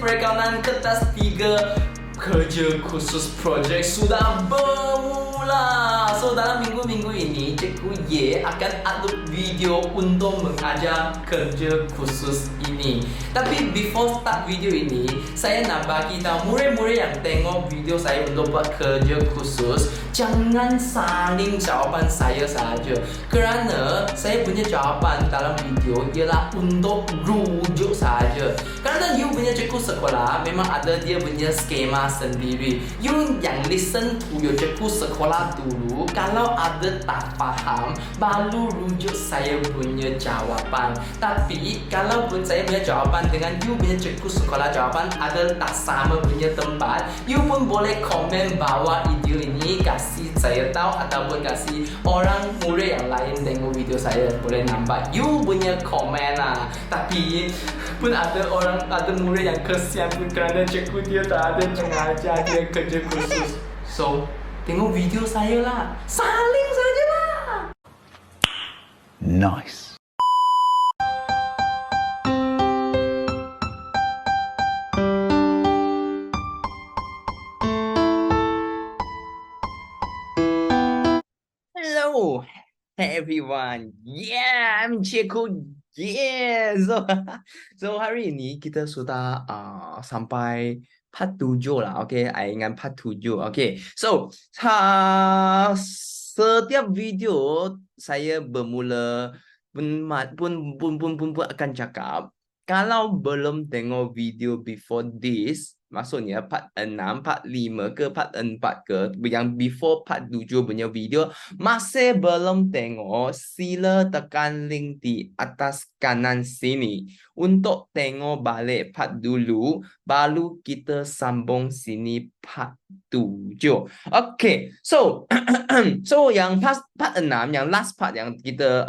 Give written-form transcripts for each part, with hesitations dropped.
perekaman kertas 3 kerja khusus projek sudah bermula. So dalam minggu-minggu ini Cikgu Ye akan upload video untuk mengajar kerja khusus ini. Tapi before start video ini, saya nak bagi tahu murid-murid yang tengok video saya untuk buat kerja khusus, jangan saling jawapan saya saja. Kerana saya punya jawapan dalam video ialah untuk rujuk saja. Kerana you punya cikgu sekolah memang ada dia punya skema sendiri. You yang listen to your cikgu sekolah dulu, kalau ada tak faham, baru rujuk saya punya jawapan. Tapi kalau pun saya punya jawapan dengan you punya cikgu sekolah jawapan ada tak sama punya tempat, you pun boleh komen bawah video ini, kasih saya tahu ataupun kasih orang murid yang lain tengok video saya, boleh nampak you punya komen lah. Tapi pun ada murid yang kesian pun kerana cikgu dia tak ada mengajar dia kerja khusus. So tengok video saya lah, saling saja lah. Nice. Hello everyone. Yeah, I'm Cikgu. Yeah. So hari ini kita sudah sampai part 7 lah. Okay, I ingat part 7. Okay. So setiap video saya bermula pun akan cakap, kalau belum tengok video before this, maksudnya part 6, part 5 ke part 4 ke, yang before part 7 punya video masih belum tengok, sila tekan link di atas kanan sini untuk tengok balik part dulu, baru kita sambung sini part 7. Okay, so so yang part 6, yang last part yang kita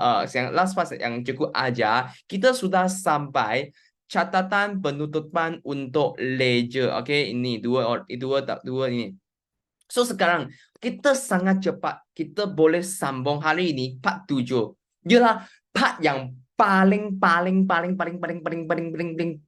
yang cukup ajar, kita sudah sampai catatan penutupan untuk ledger. Okay, ini dua ini. So sekarang kita sangat cepat, kita boleh sambung hari ini part 7. Ialah part yang paling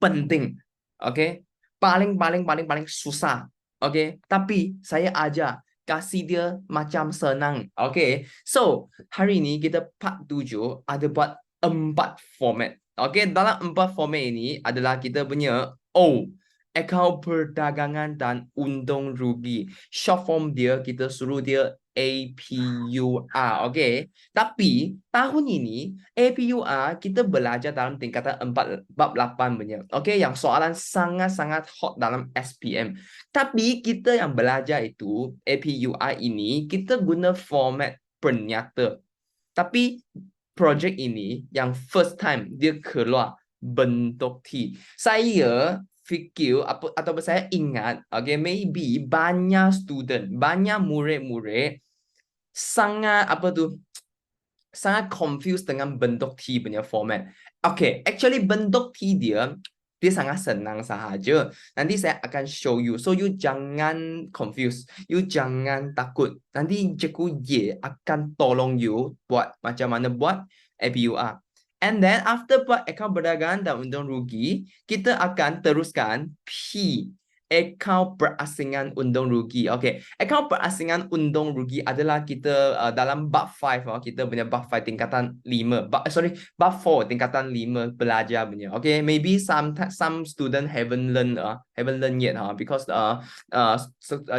penting. Okay, paling susah. Okay, tapi saya ajar kasih dia macam senang. Okay, so hari ini kita part 7 ada buat 4 format. Okay, dalam 4 format ini adalah kita punya akaun perdagangan dan untung rugi. Short form dia kita suruh dia APUR. Okay, tapi tahun ini APUR kita belajar dalam tingkatan 4 bab 8 punya. Okay, yang soalan sangat-sangat hot dalam SPM. Tapi kita yang belajar itu APUR ini kita guna format pernyata. Tapi projek ini yang first time dia keluar bentuk T. Saya fikir atau saya ingat, okay, maybe banyak student, banyak murid-murid sangat sangat confused dengan bentuk T punya format. Okay, actually bentuk T dia sangat senang sahaja. Nanti saya akan show you. So you jangan confused, you jangan takut. Nanti Cikgu Ye akan tolong you buat macam mana buat APUR. And then after buat akaun perdagangan dan untung rugi, kita akan teruskan P, akaun perasingan untung rugi. Okay, akaun perasingan untung rugi adalah kita dalam bab 5, kita punya bab 5 tingkatan 5. Bab 4 tingkatan 5 belajar punya. Okay, maybe some student haven't learned yet because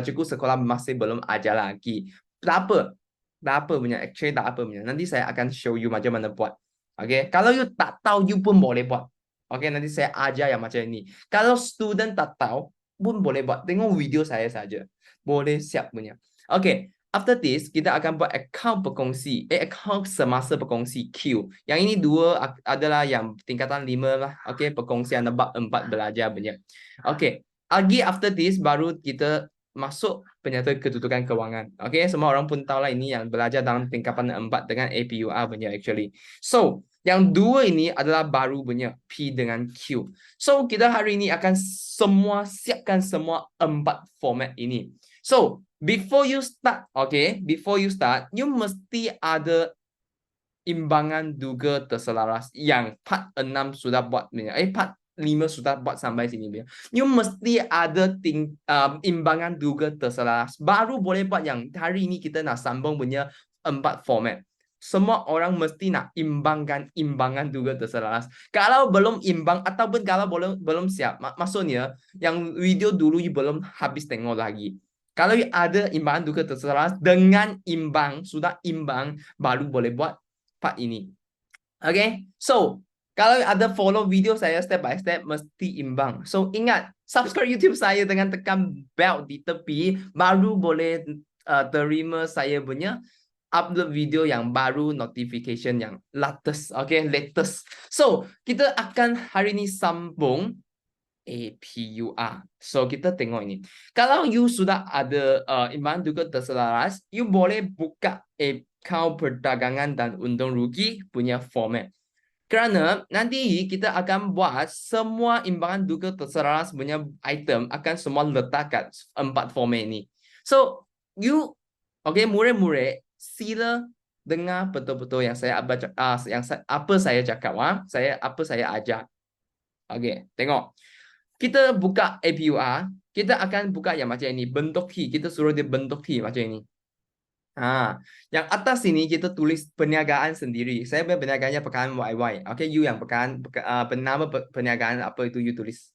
cikgu sekolah masih belum ajar lagi. Tak apa punya, actually tak apa punya. Nanti saya akan show you macam mana buat. Okay, kalau you tak tahu, you pun boleh buat. Okay, nanti saya ajar yang macam ini. Kalau student tak tahu, pun boleh buat. Tengok video saya saja. Boleh siap punya. Okay, after this, kita akan buat akaun berkongsi. Akaun semasa berkongsi Q. Yang ini dua adalah yang tingkatan 5 lah. Okay, perkongsian bab 4 belajar punya. Okay, lagi after this, baru kita masuk penyata kedudukan kewangan. Okay, semua orang pun tahu lah ini yang belajar dalam tingkatan 4 dengan APUR punya actually. So, yang dua ini adalah baru punya P dengan Q. So, kita hari ini akan siapkan semua 4 format ini. So, before you start, you mesti ada imbangan duga terselaras yang part 6 sudah buat punya. Part 5 sudah buat sampai sini punya. You mesti ada imbangan juga terselaras. Baru boleh buat yang hari ini kita nak sambung punya 4 format. Semua orang mesti nak imbangan juga terselaras. Kalau belum imbang ataupun kalau belum siap, maksudnya yang video dulu you belum habis tengok lagi. Kalau ada imbangan juga terselaras dengan sudah imbang, baru boleh buat part ini. Okay, so kalau ada follow video saya step by step mesti imbang. So ingat, subscribe YouTube saya dengan tekan bell di tepi, baru boleh terima saya punya upload video yang baru, notification yang latest. Okay, latest. So kita akan hari ini sambung APUR. So kita tengok ini. Kalau you sudah ada imbangan juga terselaras, you boleh buka account perdagangan dan untung rugi punya format. Kerana nanti kita akan buat semua imbangan juga terselaras punya item akan semua letak kat 4 format ini. So you, okay, murid-murid sila dengar betul-betul yang saya apa saya cakap, apa saya ajar. Okay, tengok. Kita buka APUR, kita akan buka yang macam ini, bentuk T. Kita suruh dia bentuk T macam ini. Yang atas sini kita tulis perniagaan sendiri. Saya perniagaannya pekan YY. Okay, you yang pekan nama perniagaan apa itu you tulis.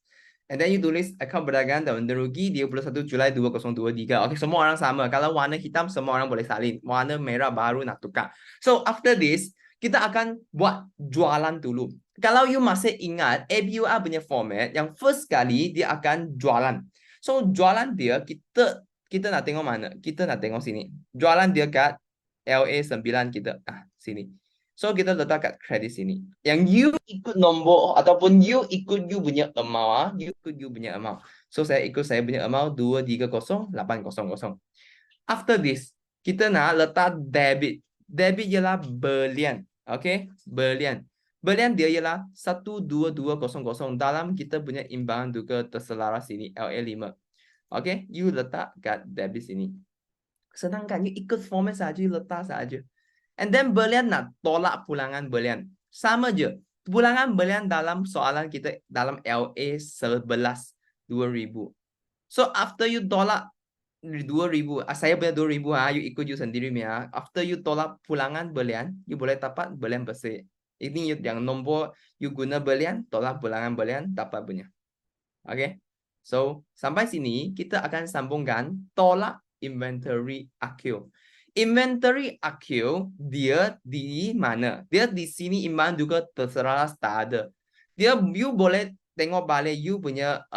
And then you tulis account perdagangan dan untung rugi 21 Julai 2023. Okay, semua orang sama. Kalau warna hitam semua orang boleh salin. Warna merah baru nak tukar. So after this, kita akan buat jualan dulu. Kalau you masih ingat APUR punya format, yang first kali dia akan jualan. So jualan dia kita nak tengok mana? Kita nak tengok sini. Jualan dia kat LA9 kita. Sini. So kita letak kat kredit sini. Yang you ikut nombor ataupun you ikut you punya amount. You ikut you punya amount. So saya ikut saya punya amount 230800. After this, kita nak letak debit. Debit ialah berlian. Okay? Berlian. Berlian dia ialah 12200 dalam kita punya imbangan juga terselaras sini LA5. Okay, you letak kat debit sini. Senang kan? You ikut format saja, you letak saja. And then berlian nak tolak pulangan berlian. Sama je. Pulangan berlian dalam soalan kita dalam LA11 2000. So after you tolak 2000, saya punya 2000 you ikut you sendiri ya. After you tolak pulangan berlian, you boleh dapat berlian bersih. Ini yang nombor you guna berlian, tolak pulangan berlian, dapat punya. Okay. So, sampai sini kita akan sambungkan tolak inventory AQ. Inventory AQ dia di mana? Dia di sini imbangan juga terselaras tak ada. Dia you boleh tengok balik you punya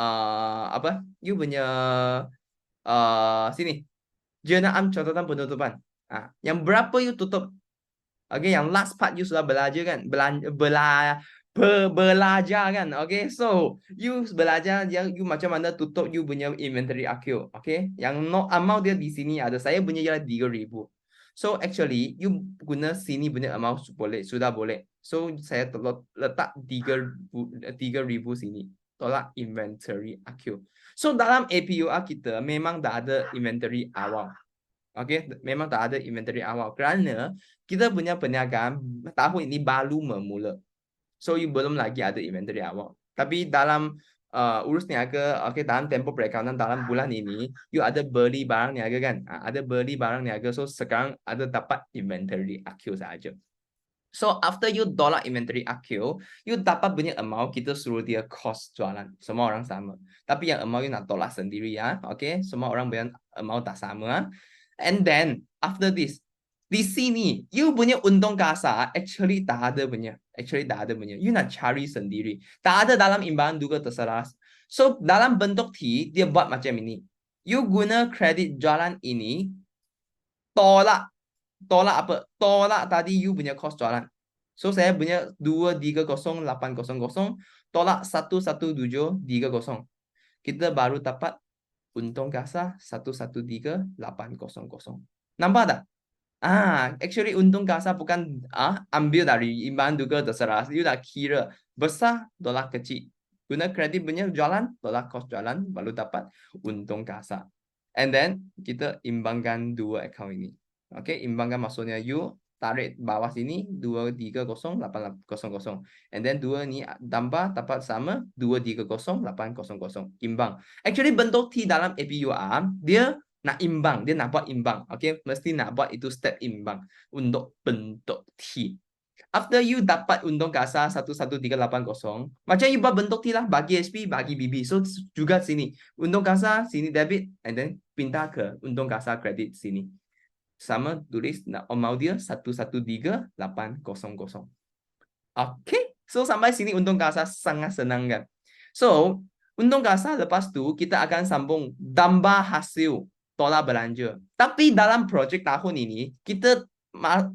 apa? You punya sini. Jenaan catatan penutupan. Yang berapa you tutup? Okay, yang last part you sudah belajar kan? Belajar kan, okay, so you belajar yang you macam mana tutup you punya inventory AQ, okay, yang no amount dia di sini ada, saya punya ialah 3000. So actually you guna sini punya amount sudah boleh. So saya letak 3000 sini, tolak inventory AQ. So dalam APUR kita memang tak ada inventory awal. Okay, memang tak ada inventory awal kerana kita punya perniagaan tahun ini baru memula. So you belum lagi ada inventory awal. Tapi dalam urus niaga, okay, dalam tempoh perakaunan dalam bulan ini, you ada beli barang niaga kan? Ada beli barang niaga, so sekarang ada dapat inventory AQ saja. So after you tolak inventory AQ, you dapat punya amount, kita suruh dia cost jualan. Semua orang sama. Tapi yang amount you nak tolak sendiri ya, okay? Semua orang punya amount tak sama. And then after this, di sini, you punya untung kasa actually tak ada punya. You nak cari sendiri. Tak ada dalam imbangan juga terselaras. So, dalam bentuk T, dia buat macam ini. You guna kredit jualan ini, tolak apa? Tolak tadi you punya cost jualan. So, saya punya 230800, tolak 11730. Kita baru dapat untung kasa 113,800. Nampak tak? Actually untung kasa bukan ambil dari imbangan juga terserah. You dah kira besar tolak kecil. Guna kredit punya jualan, tolak kos jualan, baru dapat untung kasa. And then kita imbangkan dua account ini. Okay, imbangkan maksudnya you tarik bawah sini 230,800. And then 2 ni tambah dapat sama 230,800. Imbang. Actually bentuk T dalam APUR dia nak imbang, dia nak buat imbang. Okay, mesti nak buat itu step imbang untuk bentuk T. After you dapat untung kasar 11380, macam you buat bentuk T lah, bagi SP, bagi BB. So juga sini, untung kasar sini debit, and then pindah ke untung kasar kredit sini. Sama tulis nak mau dia 11380. Okay, so sampai sini untung kasar sangat senang kan. So untung kasar lepas tu kita akan sambung tambah hasil tolak belanja. Tapi dalam projek tahun ini kita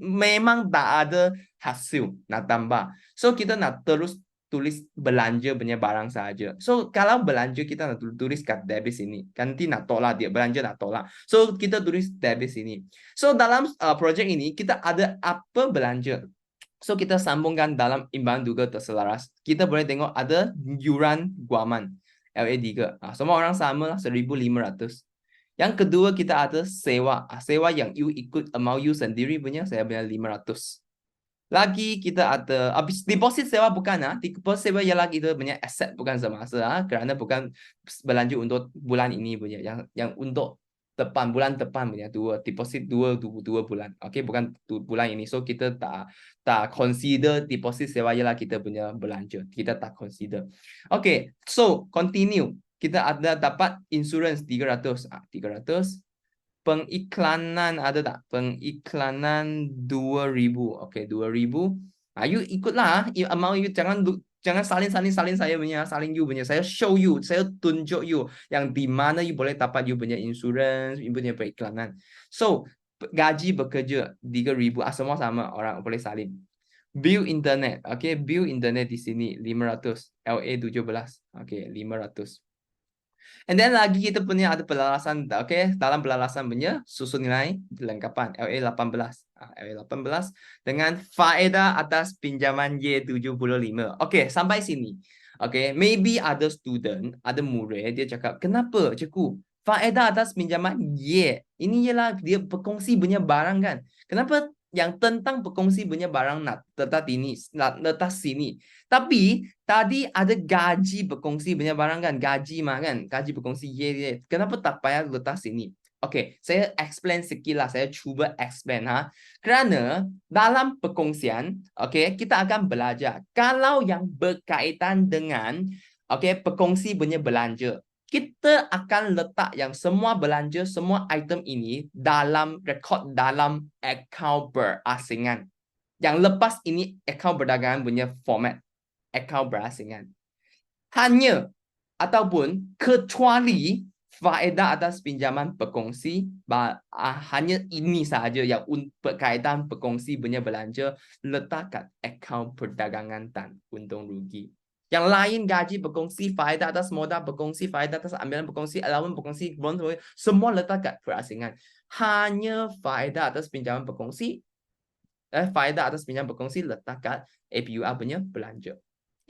memang tak ada hasil nak tambah. So kita nak terus tulis belanja punya barang saja. So kalau belanja kita nak tulis kat debit sini. Nanti nak tolak dia, belanja nak tolak. So kita tulis debit sini. So dalam projek ini kita ada apa belanja. So kita sambungkan dalam imbang juga terselaras. Kita boleh tengok ada yuran guaman LA3. Semua orang sama 1,500. Yang kedua kita ada sewa. Sewa yang you ikut amount you sendiri punya, saya punya 500. Lagi kita ada habis deposit sewa bukan deposit sewa ialah kita punya aset bukan semasa kerana bukan belanja untuk bulan ini punya yang untuk bulan depan punya deposit dua bulan. Okay, bukan bulan ini. So kita tak consider deposit sewa ialah kita punya belanja. Kita tak consider. Okay, so continue. Kita ada dapat insurance 300. 300. Pengiklanan ada tak? Pengiklanan 2,000. Okay, 2,000. You ikutlah. Amount you jangan salin saya punya, salin you punya. Saya show you, saya tunjuk you yang di mana you boleh dapat you punya insurance, you punya periklanan. So, gaji bekerja 3,000. Semua sama, orang boleh salin. Bill internet. Okay, bill internet di sini 500. LA 17. Okay, 500. And then lagi kita punya ada pelalasan, okay, dalam pelalasan punya susun nilai lengkapan LA 18. LA 18 dengan faedah atas pinjaman Y75. Okay, sampai sini. Okay, maybe ada student, ada murid, dia cakap, kenapa cikgu? Faedah atas pinjaman Y, ini ialah dia berkongsi punya barang kan? Kenapa yang tentang berkongsi punya barang nak letak sini? Tapi tadi ada gaji berkongsi punya barang kan? Gaji mah kan? Gaji berkongsi Y. Kenapa tak payah letak sini? Okay, saya explain sikit lah. Saya cuba explain Kerana dalam perkongsian, okay, kita akan belajar. Kalau yang berkaitan dengan okay, perkongsi punya belanja, kita akan letak yang semua belanja, semua item ini dalam rekod dalam akaun berasingan. Yang lepas ini akaun perdagangan punya format. Akaun berasingan. Hanya ataupun kecuali faedah atas pinjaman berkongsi, hanya ini sahaja yang berkaitan berkongsi punya belanja letak kat akaun perdagangan dan untung rugi. Yang lain gaji berkongsi, faedah atas modal berkongsi, faedah atas ambilan berkongsi, allowance berkongsi, semua letak kat berasingan. Hanya faedah atas pinjaman berkongsi, faedah atas pinjaman berkongsi letak kat APUR punya belanja.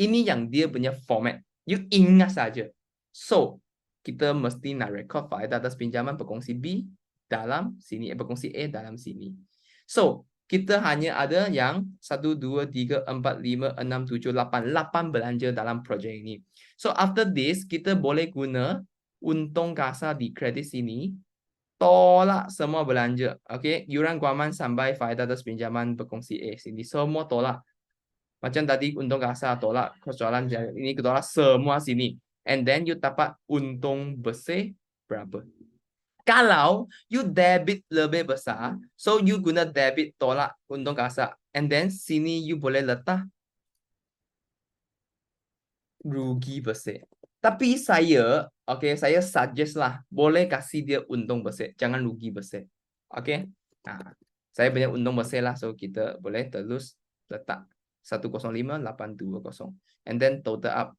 Ini yang dia punya format. You ingat saja. So, kita mesti nak record faedah atas pinjaman berkongsi B dalam sini, berkongsi A dalam sini. So, kita hanya ada yang 1, 2, 3, 4, 5, 6, 7, 8. 8 belanja dalam projek ini. So, after this, kita boleh guna untung kasar di kredit sini. Tolak semua belanja. Okay, yuran guaman sampai faedah atas pinjaman berkongsi A sini. Semua tolak. Macam tadi untung kasar tolak, persoalan ini tolak semua sini. And then you dapat untung besar berapa? Kalau you debit lebih besar, so you guna debit tolak untung kasar. And then sini you boleh letak rugi besar. Tapi saya, okay, saya suggest lah, boleh kasih dia untung besar, jangan rugi besar. Okay, saya punya untung besar lah, so kita boleh terus letak 105,820. And then total up,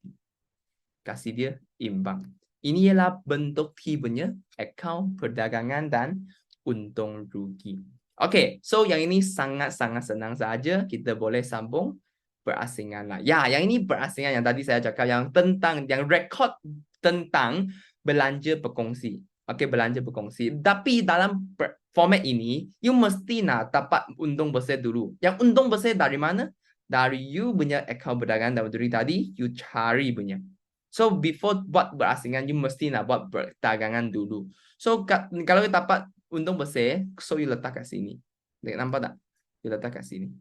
kasih dia imbang. Ini ialah bentuk T punya akaun perdagangan dan untung rugi. Okay, so yang ini sangat-sangat senang saja. Kita boleh sambung berasingan lah. Ya, yang ini berasingan yang tadi saya cakap yang tentang yang rekod tentang belanja berkongsi. Okey, belanja berkongsi. Tapi dalam format ini, you mesti nak dapat untung besar dulu. Yang untung besar dari mana? Dari you punya akaun perdagangan dalam diri tadi, you cari punya. So, before buat berasingan, you mesti nak buat perdagangan dulu. So, kalau you dapat untung besar, so you letak kat sini. Nampak tak? You letak kat sini.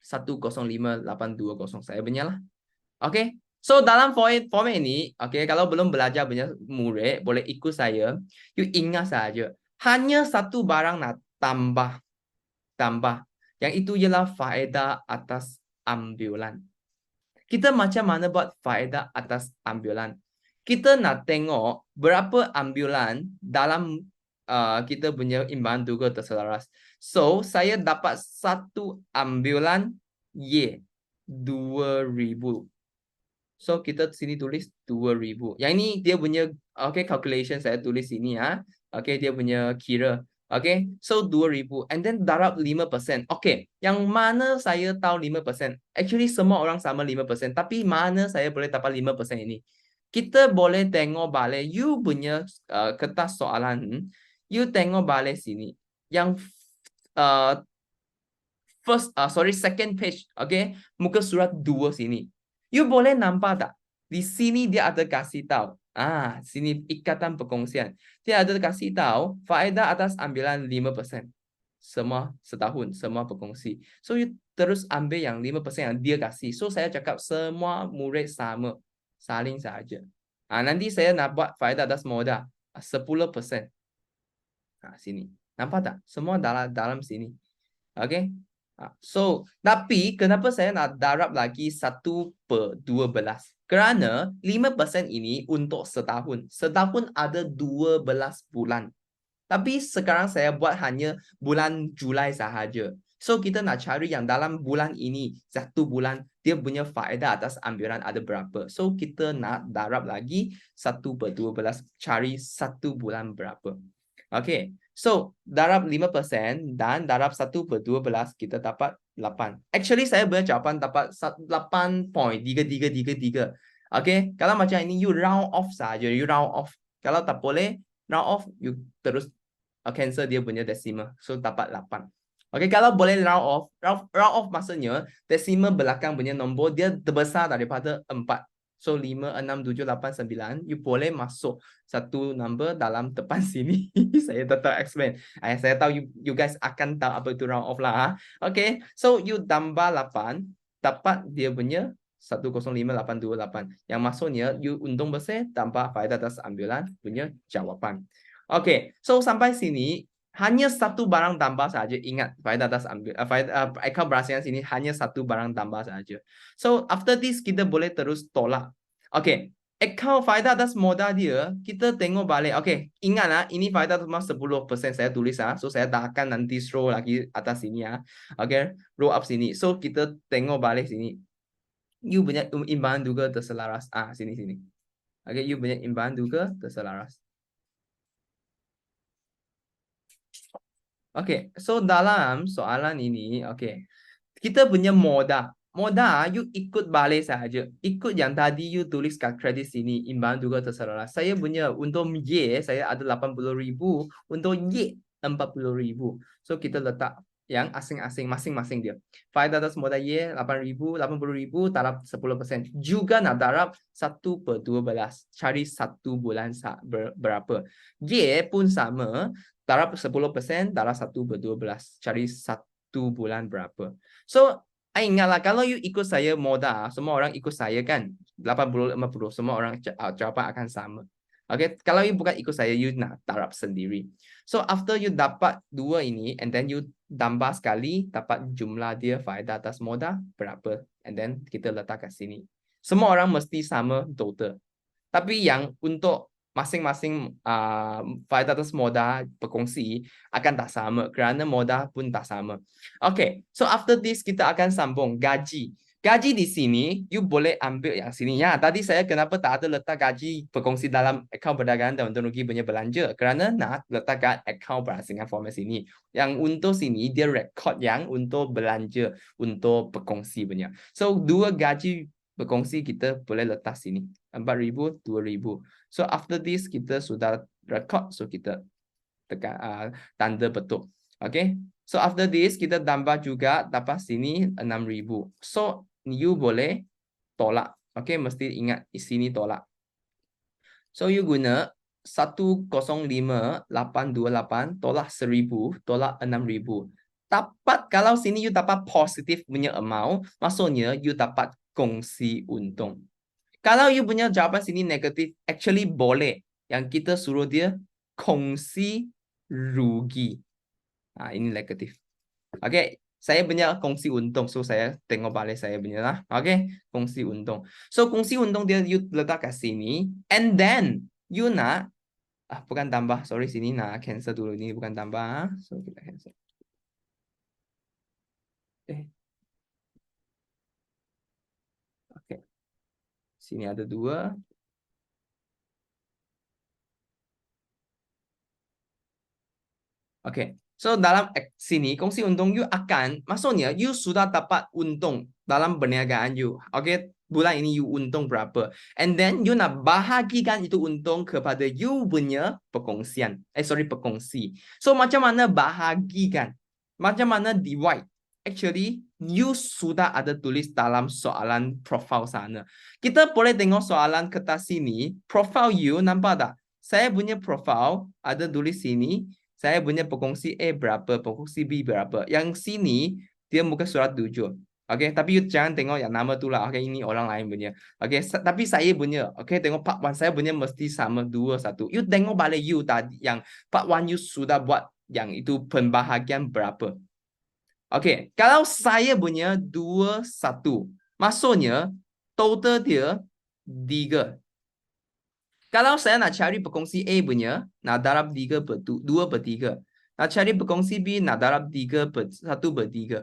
105820 saya punya lah. Okay. So dalam format ini, okay, kalau belum belajar punya murid, boleh ikut saya. You ingat saja, hanya satu barang nak tambah. Yang itu ialah faedah atas ambilan. Kita macam mana buat faedah atas ambilan? Kita nak tengok berapa ambilan dalam kita punya imbangan duga terselaras. So, saya dapat satu ambilan Y 2000. So, kita sini tulis 2000. Yang ini dia punya calculation saya tulis sini ya. Dia punya kira. So 2000 and then darab 5%. Yang mana saya tahu 5%? Actually semua orang sama 5%, tapi mana saya boleh dapat 5% ini? Kita boleh tengok balik you punya kertas soalan. You tengok balik sini. Yang second page, muka surat 2 sini. You boleh nampak tak? Di sini dia ada kasih tahu. Sini ikatan perkongsian. Dia ada kasih tahu faedah atas ambilan 5%. Semua setahun, semua berkongsi. So, you terus ambil yang 5% yang dia kasih. So, saya cakap semua murid sama. Saling saja. Nanti saya nak buat faedah atas modal. 10%. Sini. Nampak tak? Semua dalam sini. So, tapi kenapa saya nak darab lagi 1/12? Kerana 5% ini untuk setahun. Setahun ada 12 bulan. Tapi sekarang saya buat hanya bulan Julai sahaja. So, kita nak cari yang dalam bulan ini, 1 bulan, dia punya faedah atas ambilan ada berapa. So, kita nak darab lagi 1/12, cari 1 bulan berapa. So, darab 5% dan darab 1/12 kita dapat 8. Actually, saya punya jawapan dapat 8.3333. Kalau macam ini, you round off saja. You round off. Kalau tak boleh, round off, you terus cancel dia punya decimal. So, dapat 8. Kalau boleh round off maksudnya, decimal belakang punya nombor, dia terbesar daripada 4. So 5, 6, 7, 8, 9. You boleh masuk satu number dalam depan sini. Saya tetap explain. Saya tahu you guys akan tahu apa itu round off lah. So you tambah 8. Dapat dia punya 105828. Yang maksudnya you untung besar tambah faedah atas ambilan punya jawapan. So sampai sini hanya satu barang tambah saja. Ingat, faedah atas akaun berhasil sini hanya satu barang tambah saja. So, after this, kita boleh terus tolak. Akaun faedah atas modal dia, kita tengok balik. Ingat lah, ini faedah atas 10% saya tulis. So, saya tak akan nanti scroll lagi atas sini. Roll up sini. So, kita tengok balik sini. You punya imbangan duga terselaras. Sini. You punya imbangan duga terselaras. So dalam soalan ini, kita punya modal. Modal, you ikut balik saja. Ikut yang tadi you tulis kat kredit sini, imbangan duga terselaras. Saya punya untuk Y, saya ada 80,000. Untuk Y, 40,000. So kita letak yang asing-asing, masing-masing dia. Faedah atas modal Y, 8,000, 80,000, darab 10%. Juga nak darab 1/12. Cari 1 bulan berapa. Y pun sama. Darab 10%, darab 1/12. Cari 1 bulan berapa. So, ingatlah, kalau you ikut saya modal, semua orang ikut saya kan. 80-50, semua orang jawapan akan sama. Kalau you bukan ikut saya, you nak darab sendiri. So, after you dapat 2 ini, and then you tambah sekali, dapat jumlah dia faedah atas modal berapa. And then, kita letak kat sini. Semua orang mesti sama total. Tapi yang untuk masing-masing faedah atas modal berkongsi akan tak sama kerana modal pun tak sama. So after this kita akan sambung gaji. Gaji di sini you boleh ambil yang sini ya. Tadi saya kenapa tak ada letak gaji berkongsi dalam akaun perdagangan dan untuk rugi punya belanja kerana nak letak kat akaun berasingan format sini. Yang untuk sini dia record yang untuk belanja untuk berkongsi punya. So 2 gaji berkongsi kita boleh letak sini. 4,000, 2,000. So after this kita sudah record. So kita tekan tanda betul. Okay. So after this kita tambah juga dapat sini 6,000. So you boleh tolak. Okay, mesti ingat sini tolak. So you guna 105,828 tolak 1,000 tolak 6,000. Dapat kalau sini you dapat positif punya amount, maksudnya you dapat kongsi untung. Kalau you punya jawapan sini negatif, actually boleh. Yang kita suruh dia kongsi rugi. Ini negatif. Okay, saya punya kongsi untung. So saya tengok balik saya punya lah. Okay, kongsi untung. So kongsi untung dia you letak kat sini. And then you nak bukan tambah. Sorry, sini nak cancel dulu. Ini bukan tambah. So kita cancel. Okay. Sini ada 2. Okay. So dalam sini kongsi untung you akan, maksudnya you sudah dapat untung dalam perniagaan you. Okay, bulan ini you untung berapa. And then you nak bahagikan itu untung kepada you punya perkongsian. Perkongsi. So macam mana bahagikan? Macam mana divide? Actually, you sudah ada tulis dalam soalan profile sana. Kita boleh tengok soalan kertas sini. Profile you nampak tak? Saya punya profile ada tulis sini. Saya punya perkongsi A berapa, perkongsi B berapa. Yang sini, dia muka surat 7. Okay, tapi you jangan tengok yang nama tu lah. Okay, ini orang lain punya. Okay, tapi saya punya. Okay, tengok part 1 saya punya mesti sama 2, 1. You tengok balik you tadi, yang part 1 you sudah buat yang itu pembahagian berapa. Okay, kalau saya punya 2, 1. Maksudnya, total dia 3. Kalau saya nak cari perkongsi A punya, nak darab 2/3. Nak cari perkongsi B, nak darab 1/3.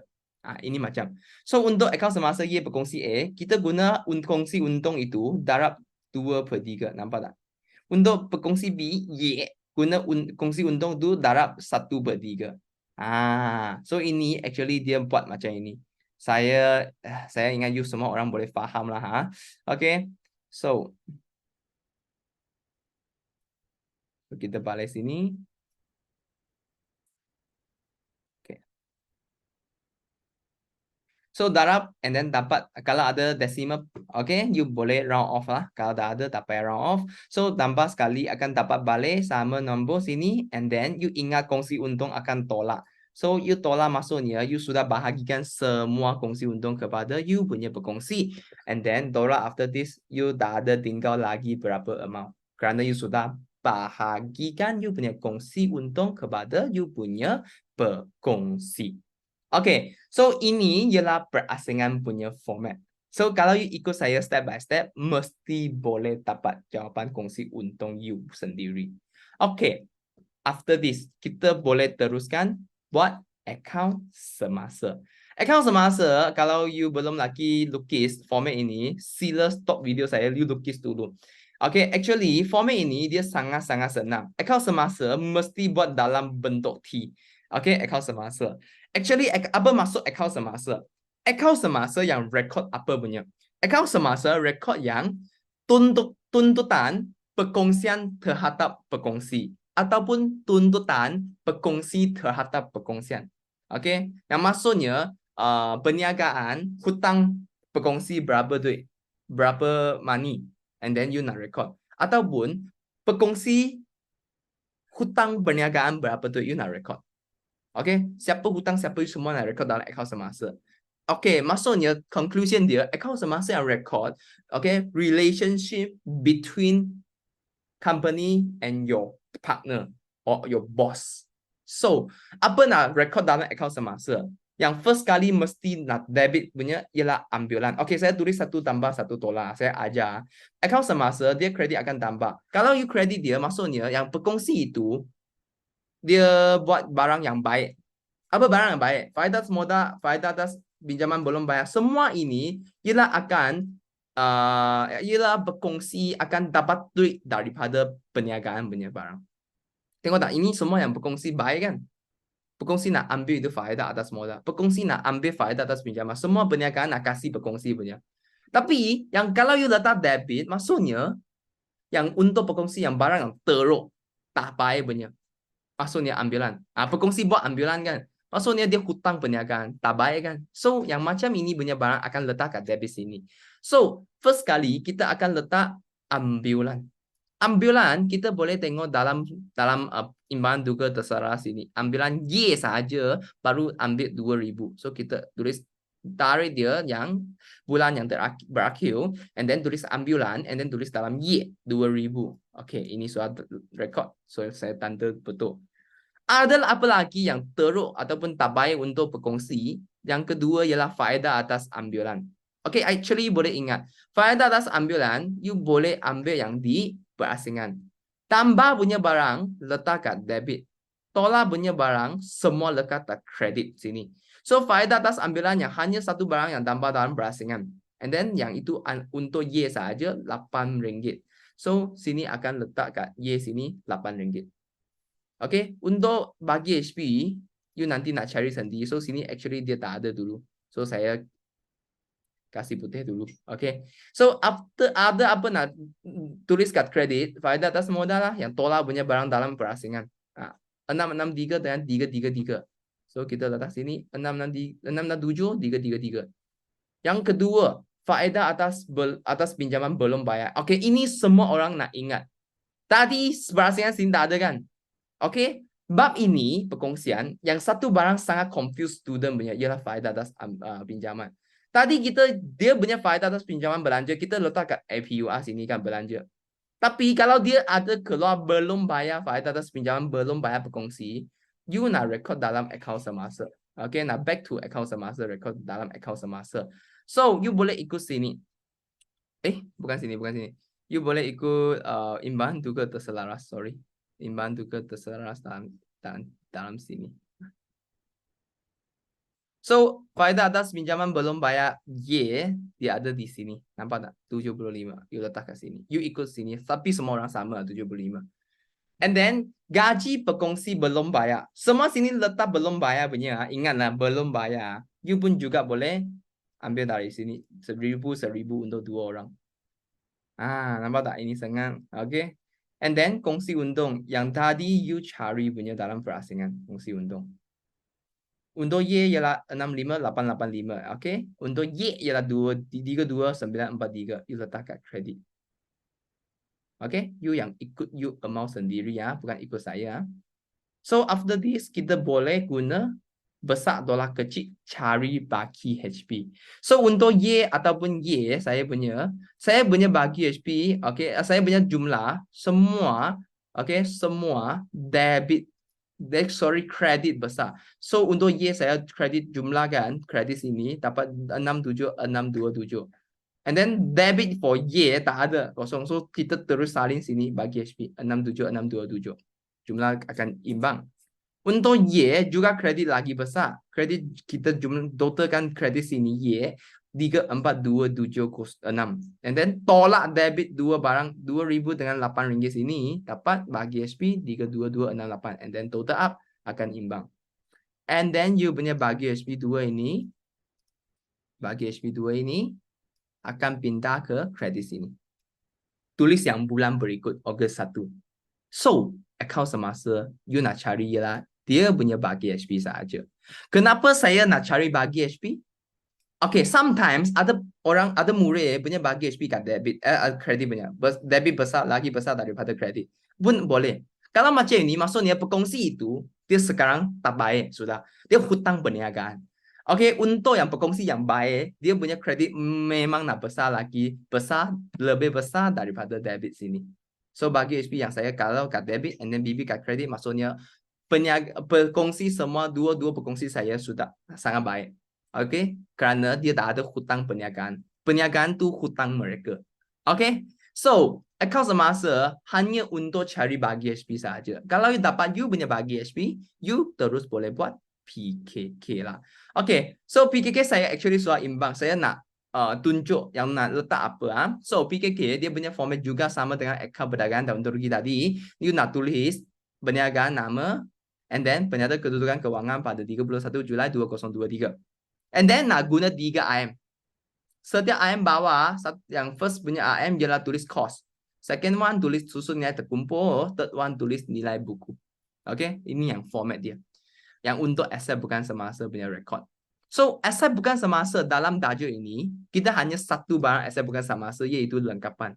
Ini macam. So, untuk akaun semasa Y perkongsi A, kita guna kongsi untung itu darab 2/3. Nampak tak? Untuk perkongsi B, Y, guna kongsi untung itu darab 1/3. So ini actually dia buat macam ini. Saya ingat you semua orang boleh faham lah. Okay. So, kita balik sini. Okay. So darab and then dapat kalau ada decimal, okay, you boleh round off lah. Kalau dah ada tak payah round off. So tambah sekali akan dapat balik sama nombor sini and then you ingat kongsi untung akan tolak. So you tolak maksudnya you sudah bahagikan semua kongsi untung kepada you punya perkongsi and then tolak after this you dah ada tinggal lagi berapa amount. Kerana you sudah bahagikan you punya kongsi untung kepada you punya perkongsi. Okay, so ini ialah perasingan punya format. So kalau you ikut saya step by step, mesti boleh dapat jawapan kongsi untung you sendiri. Okay, after this, kita boleh teruskan buat akaun semasa. Akaun semasa, kalau you belum lagi lukis format ini, sila stop video saya, you lukis dulu. Okay, actually format ini dia sangat-sangat senang. Akaun semasa mesti buat dalam bentuk T. Okay, akaun semasa. Actually, apa maksud akaun semasa? Akaun semasa yang record apa punya? Akaun semasa record yang tuntutan perkongsian terhadap perkongsi ataupun tuntutan perkongsi terhadap perkongsian. Okay, yang maksudnya perniagaan hutang perkongsi berapa duit, berapa money, and then you nak record. Ataupun perkongsi hutang perniagaan berapa duit, you nak record. Okay, siapa hutang siapa semua nak record dalam akaun semasa. Okay, maksudnya conclusion dia akaun semasa yang record, okay, relationship between company and your partner or your boss. So, apa nak record dalam akaun semasa? Yang first kali mesti nak debit punya ialah ambilan. Okay, saya tulis 1 tambah 1 tolak. Saya ajar. Akaun semasa dia kredit akan tambah. Kalau you kredit dia, maksudnya yang perkongsi itu dia buat barang yang baik. Apa barang yang baik? Faedah modal, faedah atas pinjaman belum bayar. Semua ini ialah akan ialah berkongsi akan dapat duit daripada perniagaan punya barang. Tengok tak? Ini semua yang berkongsi baik kan? Berkongsi nak ambil itu faedah atas modal. Berkongsi nak ambil faedah atas pinjaman. Semua perniagaan nak kasih berkongsi punya. Tapi yang kalau you letak debit, maksudnya yang untuk berkongsi yang barang yang teruk. tak baik punya. Maksudnya ambulan. Pekongsi buat ambulan kan. Maksudnya dia hutang perniagaan. Tak baik kan. So, yang macam ini punya barang akan letak kat debit sini. So, first kali kita akan letak ambulan. Ambulan kita boleh tengok dalam imbalan duga terserah sini. Ambulan Y saja baru ambil 2,000. So, kita tulis tarik dia yang bulan yang berakhir, and then tulis ambulan, and then tulis dalam Y 2,000. Okay, ini soal rekod. So, saya tanda betul. Ada apa lagi yang teruk ataupun tak baik untuk berkongsi? Yang kedua ialah faedah atas ambulan. Okay, actually boleh ingat. Faedah atas ambulan, you boleh ambil yang di berasingan. Tambah punya barang, letak kat debit. Tolak punya barang, semua letak kat kredit sini. So, faedah atas ambulan yang hanya satu barang yang tambah dalam berasingan. And then, yang itu untuk Y saja, RM8. So, sini akan letak kat Y sini, RM8. Okay, untuk bagi HP, you nanti nak cari sendiri. So, sini actually dia tak ada dulu. So, saya kasih putih dulu. Okay. So, after ada apa nak tulis kat kredit, faedah atas modal lah yang tolak punya barang dalam berasingan. 663 dengan 333. So, kita letak sini 667, 333. Yang kedua, faedah atas pinjaman belum bayar. Okay, ini semua orang nak ingat. Tadi berasingan sini tak ada kan? Okay, bab ini perkongsian yang satu barang sangat confuse student punya ialah faedah atas pinjaman. Tadi dia punya faedah atas pinjaman belanja kita letak kat APUR sini kan belanja. Tapi kalau dia ada keluar belum bayar faedah atas pinjaman belum bayar perkongsi, you nak record dalam account semasa. Okay, nak back to account semasa, record dalam account semasa. So, you boleh ikut sini. Bukan sini. You boleh ikut imbalan duga terselaras, sorry. Imbalan duga terselaras dalam sini. So, faedah atas pinjaman belum bayar Y, dia ada di sini. Nampak tak? 75. You letak kat sini. You ikut sini. Tapi semua orang sama 75. And then, gaji perkongsi belum bayar. Semua sini letak belum bayar punya. Ingatlah, belum bayar. You pun juga boleh ambil dari sini. 1,000 untuk 2 orang. Nampak tak? Ini sangat. Okay. And then, kongsi untung. Yang tadi you cari punya dalam berasingan. Kongsi untung. Untuk Y ialah 65885. Okay. Untuk Y ialah 32,943. You letak kat kredit. Okay. You yang ikut you amount sendiri ya. Bukan ikut saya. So, after this, kita boleh guna besar dolar kecil cari bagi HP. So, untuk Y ataupun Y, saya punya bagi HP, okay, saya punya jumlah, semua, okay, semua debit, kredit besar. So, untuk Y, saya kredit jumlahkan, kredit sini, dapat 67627. And then, debit for Y, tak ada, kosong. So, kita terus salin sini bagi HP, 67627. Jumlah akan imbang. Untuk Y juga kredit lagi besar. Kredit kita totalkan kredit sini Y 34276. And then tolak debit dua barang 2,000 dengan RM8 sini dapat bagi HP 32268. And then total up akan imbang. And then you punya bagi HP 2 ini akan pindah ke kredit sini. Tulis yang bulan berikut Ogos 1. So, account semasa you nak cari ialah dia punya bagi HP saja. Kenapa saya nak cari bagi HP? Okay, sometimes ada murid punya bagi HP kat debit, kredit punya. Debit lagi besar daripada kredit. Pun boleh. Kalau macam ini, maksudnya perkongsi itu, dia sekarang tak baik sudah. Dia hutang perniagaan. Okay, untuk yang perkongsi yang baik, dia punya kredit memang nak lebih besar daripada debit sini. So, bagi HP yang saya kalau kat debit and then BB kat kredit, maksudnya perkongsi semua dua perkongsi saya sudah sangat baik. Okay, kerana dia tak ada hutang perniagaan. Perniagaan tu hutang mereka. Okay, so account semasa hanya untuk cari bagi HP saja. Kalau you dapat you punya bagi HP, you terus boleh buat PKK lah. Okay, so PKK saya actually soal imbang. Saya nak tunjuk yang nak letak apa. So PKK dia punya format juga sama dengan account perdagangan dan rugi tadi. You nak tulis perniagaan nama, and then penyata kedudukan kewangan pada 31 Julai 2023. And then nak guna 3 AM. Setiap AM bawah, yang first punya AM ialah tulis cost. Second one tulis susun nilai terkumpul. Third one tulis nilai buku. Okay, ini yang format dia. Yang untuk aset bukan semasa punya record. So, aset bukan semasa dalam darjah ini, kita hanya satu barang aset bukan semasa, iaitu lengkapan.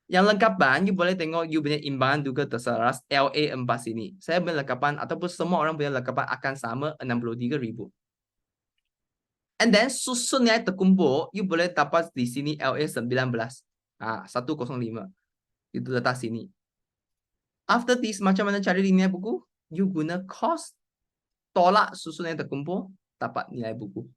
Yang lengkapan, you boleh tengok you punya imbangan juga terselaras LA4 sini. Saya punya lengkapan ataupun semua orang punya lengkapan akan sama 63,000. And then susun nilai terkumpul, you boleh dapat di sini LA19. 105. Itu letak sini. After this, macam mana cari nilai buku? You guna cost, tolak susun nilai terkumpul, dapat nilai buku.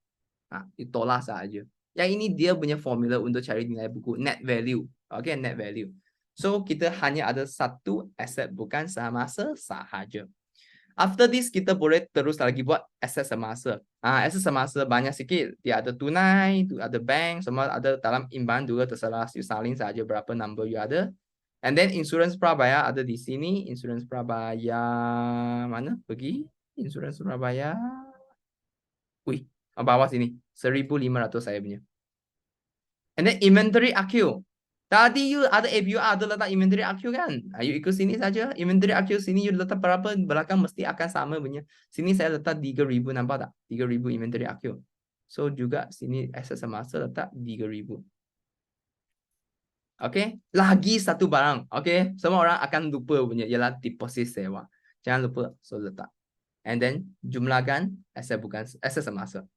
You tolak saja. Yang ini dia punya formula untuk cari nilai buku, net value. Okay, net value. So, kita hanya ada satu aset bukan semasa sahaja. After this, kita boleh terus lagi buat aset semasa. Aset semasa banyak sikit. Dia ada tunai, ada bank, semua ada dalam imbangan juga terselas. You salin saja berapa number you ada. And then insurans prabayar ada di sini. Insurans prabayar mana? Pergi. Insurans prabayar. Wih, bawah sini. 1,500 saya punya. And then inventory AQ. Tadi you ada APU ada letak inventory AQ kan? You ikut sini saja. Inventory AQ sini you letak berapa belakang mesti akan sama punya. Sini saya letak 3,000, nampak tak? 3,000 inventory AQ. So juga sini aset semasa letak 3,000. Okay, lagi satu barang. Okay, semua orang akan lupa punya ialah deposit sewa. Jangan lupa, so letak. And then jumlahkan aset bukan aset semasa.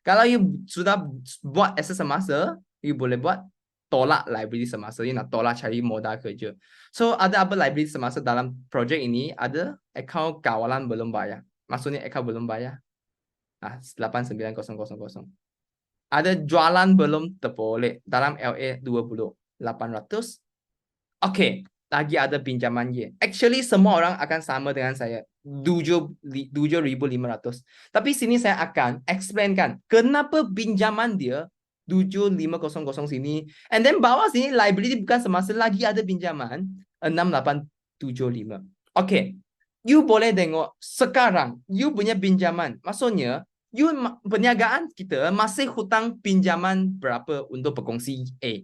Kalau you sudah buat aset semasa, you boleh buat tolak liability semasa. You nak tolak cari modal kerja. So ada apa liability semasa dalam projek ini? Ada akaun kawalan belum bayar. Maksudnya akaun belum bayar. 89,000. Ada jualan belum terboleh dalam LA 20,800. Okay, lagi ada pinjaman ye. Actually semua orang akan sama dengan saya. 7,500. Tapi sini saya akan explainkan kenapa pinjaman dia 7,500 sini. And then bawah sini liability bukan semasa lagi ada pinjaman 6,875. Okay, you boleh tengok sekarang you punya pinjaman. Maksudnya you perniagaan kita masih hutang pinjaman berapa untuk berkongsi A.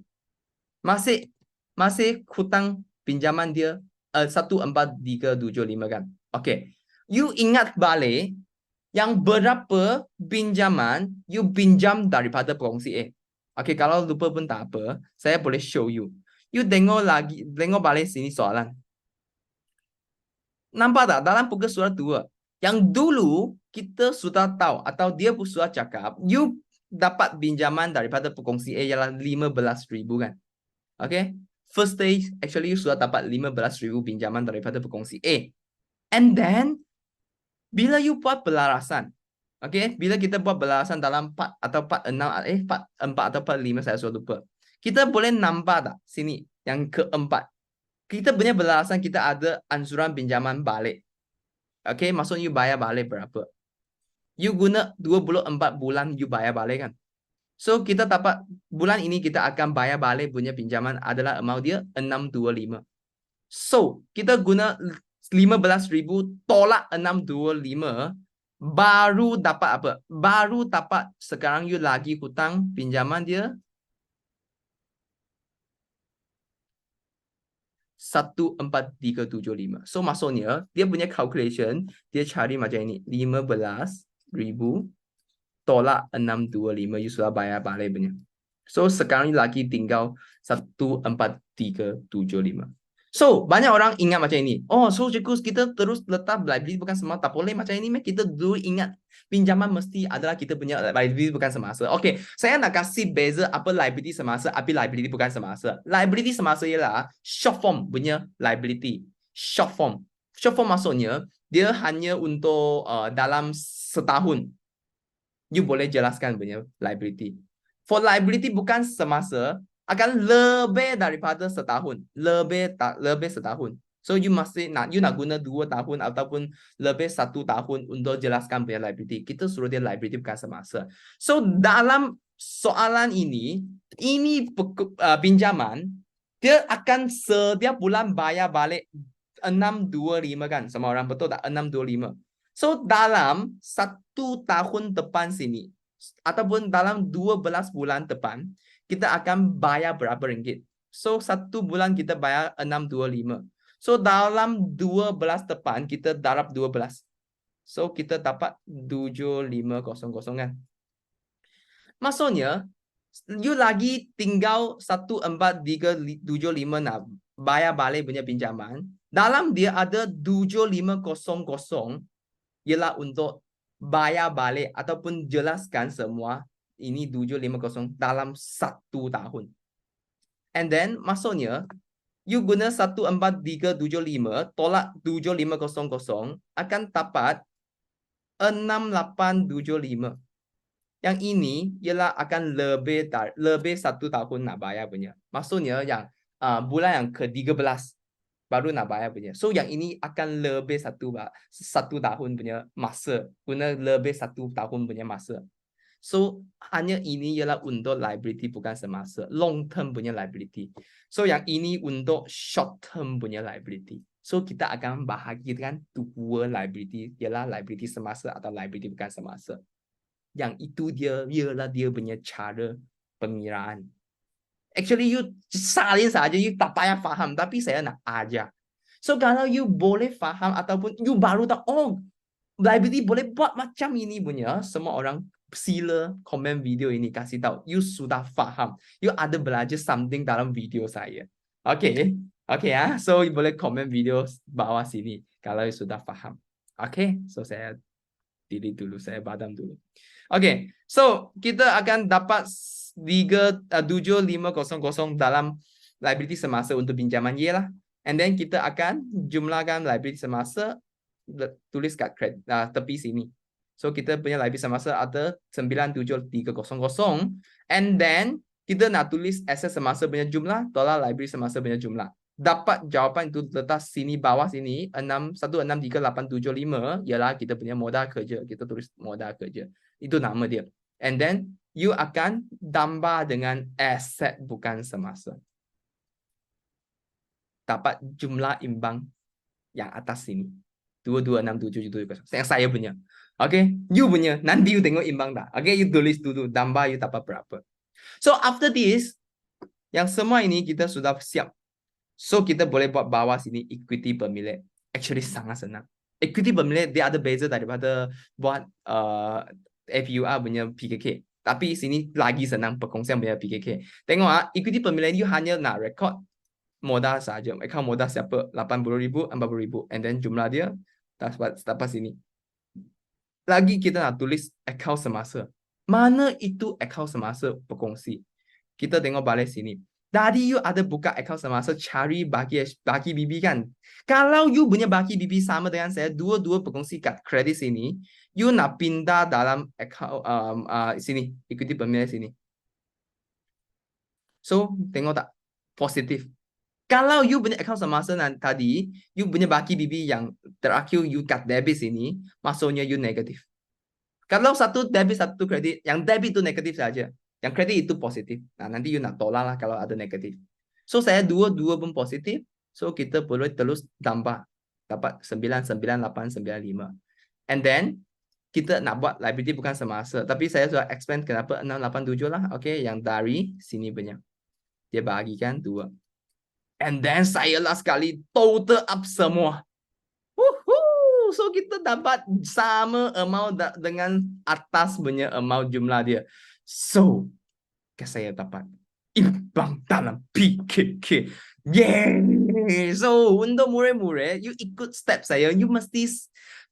Masih hutang pinjaman dia 14,375 kan. Okay. You ingat balik yang berapa pinjaman you pinjam daripada berkongsi A. Okay, kalau lupa pun tak apa, saya boleh show you. You tengok balik sini soalan. Nampak tak dalam muka surat 2? Yang dulu kita sudah tahu atau dia pun sudah cakap, you dapat pinjaman daripada berkongsi A ialah 15,000 kan. Okay. First stage, actually you sudah dapat 15,000 pinjaman daripada berkongsi A. And then, bila you buat pelarasan, okay, bila kita buat pelarasan dalam part 4 atau part 5, saya sudah lupa. Kita boleh nampak tak sini, yang keempat. Kita punya pelarasan, kita ada ansuran pinjaman balik. Okay, maksud you bayar balik berapa? You guna 24 bulan you bayar balik kan? So, kita dapat bulan ini kita akan bayar balik punya pinjaman adalah amount dia 625. So, kita guna 15,000 tolak 625 baru dapat apa? Baru dapat sekarang you lagi hutang pinjaman dia 14,375. So, maksudnya dia punya calculation dia cari macam ini 15,000 tolak 625 you sudah bayar balik punya. So sekarang lagi tinggal 14,375. So banyak orang ingat macam ini. Oh, so cikgu kita terus letak liability bukan semasa. Tak boleh macam ini. Kita dulu ingat pinjaman mesti adalah kita punya liability bukan semasa. Okay, saya nak kasih beza apa liability semasa, apa liability bukan semasa. Liability semasa ialah short form punya liability. Short form. Short form maksudnya dia hanya untuk dalam setahun. You boleh jelaskan punya liability. For liability bukan semasa akan lebih daripada setahun, lebih setahun. So you nak guna 2 tahun ataupun lebih 1 tahun untuk jelaskan punya liability. Kita suruh dia liability bukan semasa. So dalam soalan ini pinjaman dia akan setiap bulan bayar balik 625 kan? Semua orang betul tak? 625. So dalam 1 tahun depan sini ataupun dalam 12 bulan depan kita akan bayar berapa ringgit? So 1 bulan kita bayar 625. So dalam 12 depan kita darab 12. So kita dapat 7500 kan. Maksudnya you lagi tinggal 1475 nak bayar balik punya pinjaman. Dalam dia ada 7500 ialah untuk bayar balik ataupun jelaskan semua ini 750 dalam 1 tahun. And then maksudnya you guna 14375 tolak 7500 akan dapat 6875. Yang ini ialah akan lebih 1 tahun nak bayar punya. Maksudnya yang bulan yang ke-13 baru nak bayar punya. So yang ini akan lebih 1 tahun punya masa. Guna lebih 1 tahun punya masa. So hanya ini ialah untuk liability bukan semasa. Long term punya liability. So yang ini untuk short term punya liability. So kita akan bahagikan 2 liability. Ialah liability semasa atau liability bukan semasa. Yang itu dia ialah dia punya cara pengiraan. Actually you salin saja, you tak payah faham. Tapi saya nak ajar. So kalau you boleh faham ataupun you baru tahu, oh liability boleh buat macam ini punya, semua orang sila komen video ini kasih tahu you sudah faham. You ada belajar something dalam video saya. Okay. Okay ya. So you boleh komen video bawah sini kalau you sudah faham. Okay. So saya delete dulu, saya padam dulu. Okay, so kita akan dapat 7500 dalam liability semasa untuk pinjaman Y lah. And then kita akan jumlahkan liability semasa, tulis kat tepi sini. So kita punya liability semasa ada 97300. And then kita nak tulis aset semasa punya jumlah, tolak liability semasa punya jumlah. Dapat jawapan itu letak sini bawah sini 163,875 ialah kita punya modal kerja. Kita tulis modal kerja. Itu nama dia. And then you akan tambah dengan aset bukan semasa. Dapat jumlah imbang yang atas sini. 226770. Yang saya punya. Okay, you punya. Nanti you tengok imbang tak. Okay, you tulis dulu. Tambah you dapat berapa. So after this, yang semua ini kita sudah siap. So kita boleh buat bawah sini equity pemilik. Actually sangat senang. Equity pemilik dia ada beza daripada buat FUR punya PKK. Tapi sini lagi senang perkongsian punya PKK. Tengok equity pemilik you hanya nak record modal saja. Account modal siapa 80,000, 40,000 and then jumlah dia dapat sini. Lagi kita nak tulis account semasa. Mana itu account semasa perkongsi? Kita tengok balik sini. Tadi you ada buka account semasa cari bagi BB kan. Kalau you punya bagi BB sama dengan saya, dua-dua berkongsi kat kredit sini, you nak pindah dalam account sini, equity pemilik sini. So, tengok tak? Positif. Kalau you punya account semasa tadi, you punya bagi BB yang terakhir you kat debit sini, maksudnya you negatif. Kalau satu debit, satu kredit, yang debit itu negatif saja. Yang kredit itu positif. Nah, nanti you nak tolak lah kalau ada negatif. So, saya dua pun positif. So, kita boleh terus tambah. Dapat 99895. And then, kita nak buat liability bukan semasa. Tapi saya sudah explain kenapa 687 lah. Okay, yang dari sini punya. Dia bahagikan 2. And then, saya last sekali total up semua. Woohoo! So, kita dapat sama amount dengan atas punya amount jumlah dia. So, saya dapat imbang dalam PKK. Yeay! So, untuk murid-murid, you ikut step saya, you mesti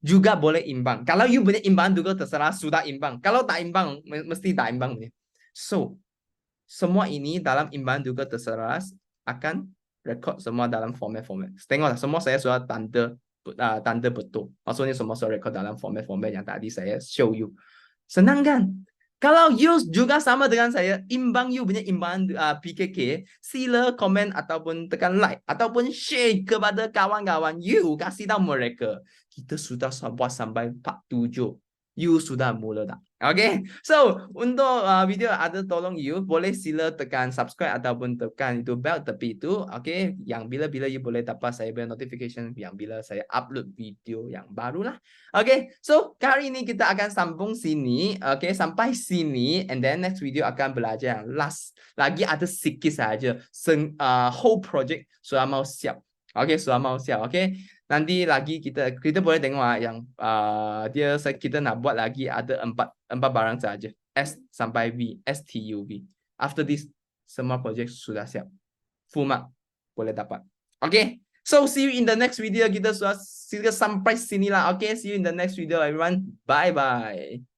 juga boleh imbang. Kalau you punya imbang juga terserah sudah imbang. Kalau tak imbang, mesti tak imbang. So, semua ini dalam imbang juga terserah akan record semua dalam format-format. Tengoklah, semua saya sudah tanda betul. Maksudnya semua saya record dalam format-format yang tadi saya show you. Senang kan? Kalau you juga sama dengan saya, imbang you punya imbang PKK, sila komen ataupun tekan like ataupun share kepada kawan-kawan you, kasih tahu mereka. Kita sudah buat sampai 47. You sudah mula tak? Okay, so untuk video ada tolong you boleh sila tekan subscribe ataupun tekan itu bell tepi itu, okay, yang bila-bila you boleh dapat saya punya notification yang bila saya upload video yang baru lah. Okay, so kali ini kita akan sambung sini, okay, sampai sini, and then next video akan belajar yang last. Lagi ada sikit saja, whole project sudah mau siap. Okay, sudah mau siap. Okay. Nanti lagi kita boleh tengok yang kita nak buat lagi ada empat barang saja. S sampai V, STUV. After this, semua project sudah siap. Full mark boleh dapat. Okay. So see you in the next video. Kita sudah sampai sini lah. Okay. See you in the next video everyone. Bye bye.